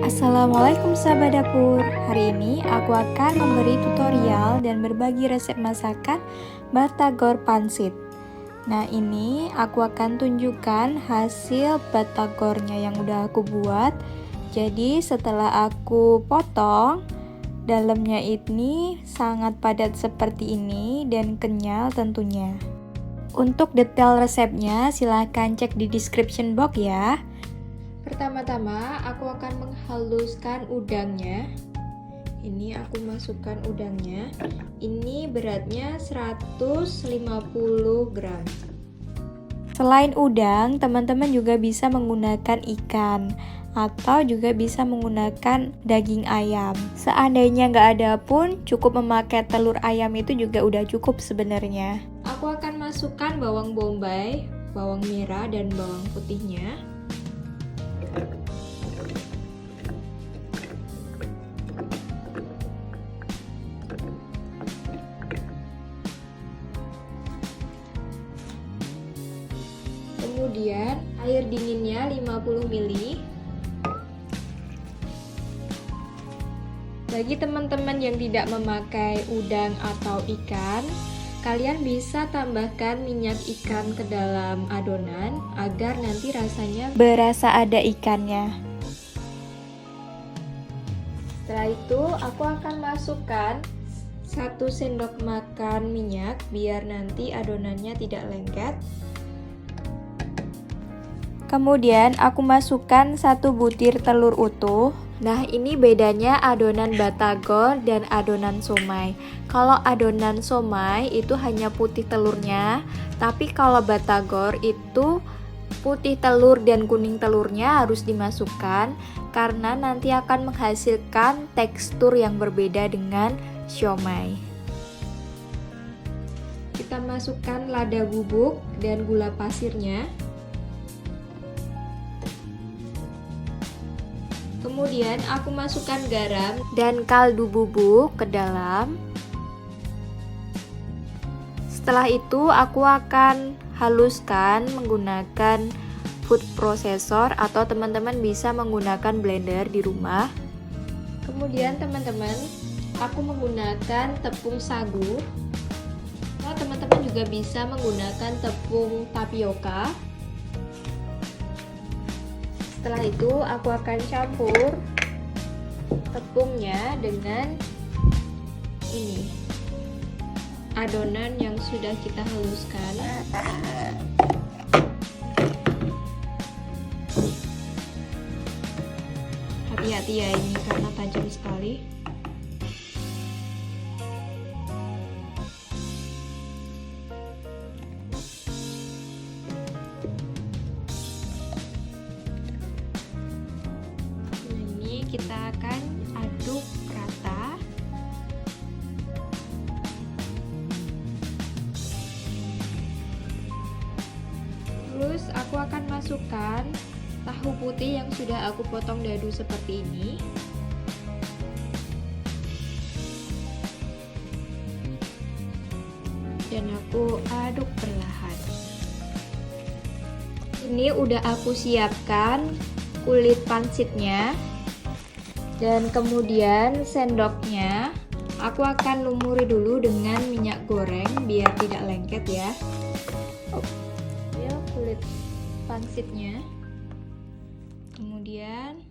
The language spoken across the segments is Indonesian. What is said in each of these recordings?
Assalamualaikum sahabat dapur. Hari ini aku akan memberi tutorial dan berbagi resep masakan batagor pansit. Nah, ini aku akan tunjukkan hasil batagornya yang udah aku buat. Jadi setelah aku potong, dalamnya ini sangat padat seperti ini dan kenyal tentunya. Untuk detail resepnya silahkan cek di description box ya. Pertama-tama aku akan menghaluskan udangnya. Ini aku masukkan udangnya. Ini beratnya 150 gram. Selain udang, teman-teman juga bisa menggunakan ikan atau juga bisa menggunakan daging ayam. Seandainya nggak ada pun, cukup memakai telur ayam itu juga udah cukup sebenarnya. Aku akan masukkan bawang bombay, bawang merah, dan bawang putihnya. Kemudian air dinginnya 50 ml. Bagi teman-teman yang tidak memakai udang atau ikan, kalian bisa tambahkan minyak ikan ke dalam adonan agar nanti rasanya berasa ada ikannya. Setelah itu aku akan masukkan 1 sendok makan minyak biar nanti adonannya tidak lengket. Kemudian aku masukkan 1 butir telur utuh. Nah, ini bedanya adonan batagor dan adonan somai. Kalau adonan somai itu hanya putih telurnya, tapi kalau batagor itu putih telur dan kuning telurnya harus dimasukkan karena nanti akan menghasilkan tekstur yang berbeda dengan siomay. Kita masukkan lada bubuk dan gula pasirnya. Kemudian aku masukkan garam dan kaldu bubuk ke dalam. Setelah itu aku akan haluskan menggunakan food processor atau teman-teman bisa menggunakan blender di rumah. Kemudian teman-teman, aku menggunakan tepung sagu. Teman-teman juga bisa menggunakan tepung tapioka. Setelah itu aku akan campur tepungnya dengan ini adonan yang sudah kita haluskan. Hati-hati ya, ini karena tajam sekali. Kita akan aduk rata. Terus aku akan masukkan tahu putih yang sudah aku potong dadu seperti ini. Dan aku aduk perlahan. Ini udah aku siapkan kulit pansitnya. Dan kemudian sendoknya aku akan lumuri dulu dengan minyak goreng biar tidak lengket ya. Ya, kulit pangsitnya. Kemudian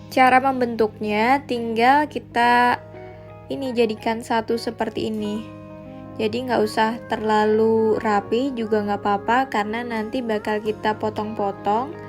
cara membentuknya tinggal kita ini jadikan satu seperti ini. Jadi nggak usah terlalu rapi juga nggak apa-apa karena nanti bakal kita potong-potong.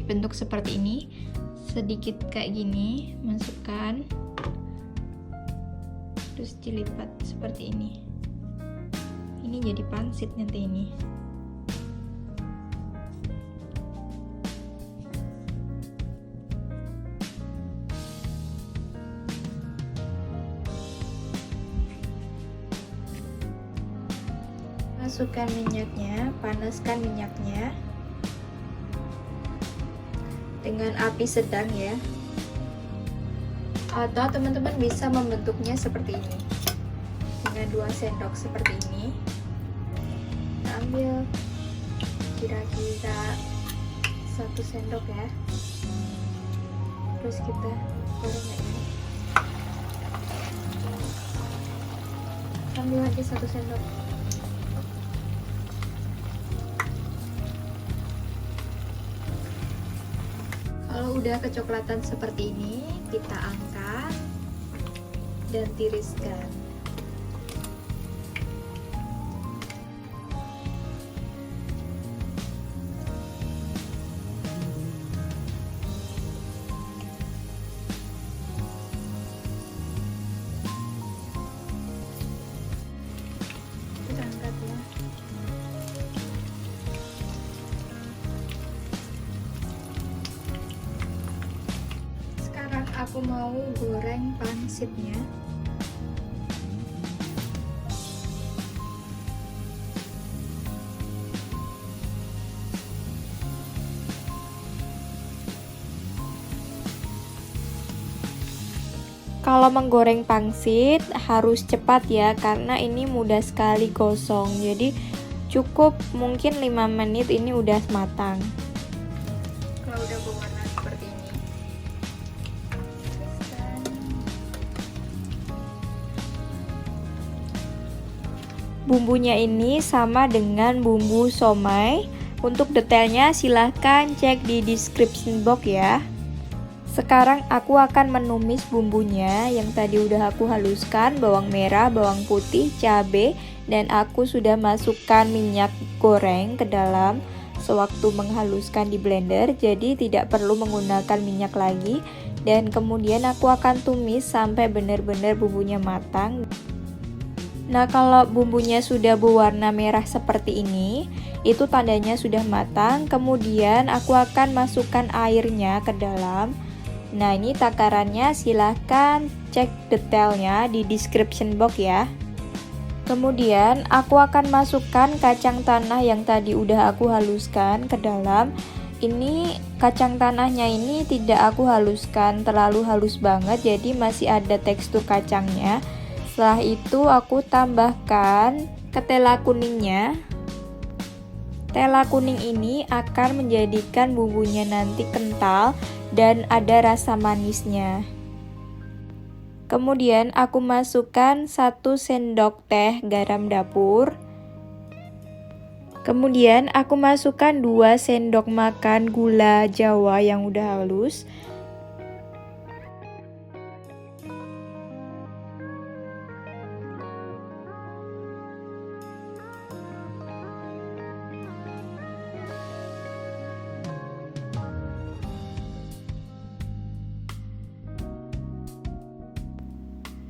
Bentuk seperti ini, sedikit kayak gini, masukkan, terus dilipat seperti ini. Ini jadi pansit nanti ini. Masukkan minyaknya, panaskan minyaknya dengan api sedang ya. Atau teman-teman bisa membentuknya seperti ini. Dengan 2 sendok seperti ini. Kita ambil kira-kira 1 sendok ya. Terus kita goreng lagi. Ambil lagi 1 sendok. Kalau udah kecoklatan seperti ini, kita angkat dan tiriskan. Kita angkat ya. Aku mau goreng pangsitnya. Kalau menggoreng pangsit harus cepat ya, karena ini mudah sekali gosong. Jadi cukup mungkin 5 menit ini udah matang. Kalau udah berwarna seperti ini, bumbunya ini sama dengan bumbu somai. Untuk detailnya silahkan cek di description box ya. Sekarang aku akan menumis bumbunya yang tadi udah aku haluskan, bawang merah, bawang putih, cabai, dan aku sudah masukkan minyak goreng ke dalam sewaktu menghaluskan di blender, jadi tidak perlu menggunakan minyak lagi. Dan kemudian aku akan tumis sampai benar-benar bumbunya matang. Nah, kalau bumbunya sudah berwarna merah seperti ini, itu tandanya sudah matang. Kemudian aku akan masukkan airnya ke dalam. Nah, ini takarannya silahkan cek detailnya di description box ya. Kemudian aku akan masukkan kacang tanah yang tadi udah aku haluskan ke dalam. Ini kacang tanahnya ini tidak aku haluskan terlalu halus banget, jadi masih ada tekstur kacangnya. Setelah itu aku tambahkan ketela kuningnya. Tela kuning ini akan menjadikan bumbunya nanti kental dan ada rasa manisnya. Kemudian aku masukkan 1 sendok teh garam dapur. Kemudian aku masukkan 2 sendok makan gula Jawa yang udah halus.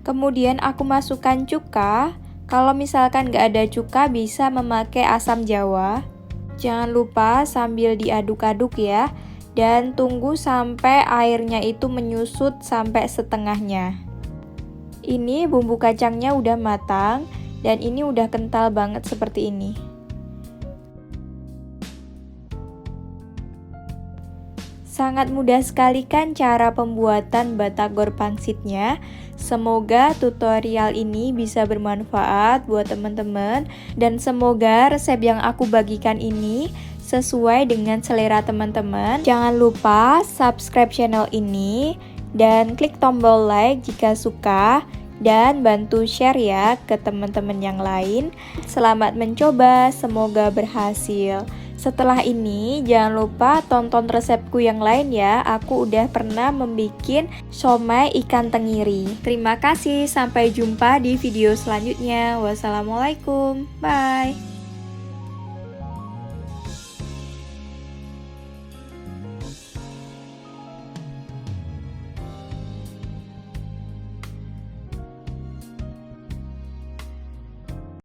Kemudian aku masukkan cuka. Kalau misalkan gak ada cuka, bisa memakai asam jawa. Jangan lupa sambil diaduk-aduk ya. Dan tunggu sampai airnya itu menyusut sampai setengahnya. Ini bumbu kacangnya udah matang. Dan ini udah kental banget seperti ini. Sangat mudah sekali kan cara pembuatan batagor pangsitnya. Semoga tutorial ini bisa bermanfaat buat teman-teman, dan semoga resep yang aku bagikan ini sesuai dengan selera teman-teman. Jangan lupa subscribe channel ini dan klik tombol like jika suka, dan bantu share ya ke teman-teman yang lain. Selamat mencoba, semoga berhasil. Setelah ini jangan lupa tonton resepku yang lain ya. Aku udah pernah membuat somai ikan tenggiri. Terima kasih, sampai jumpa di video selanjutnya. Wassalamualaikum, bye.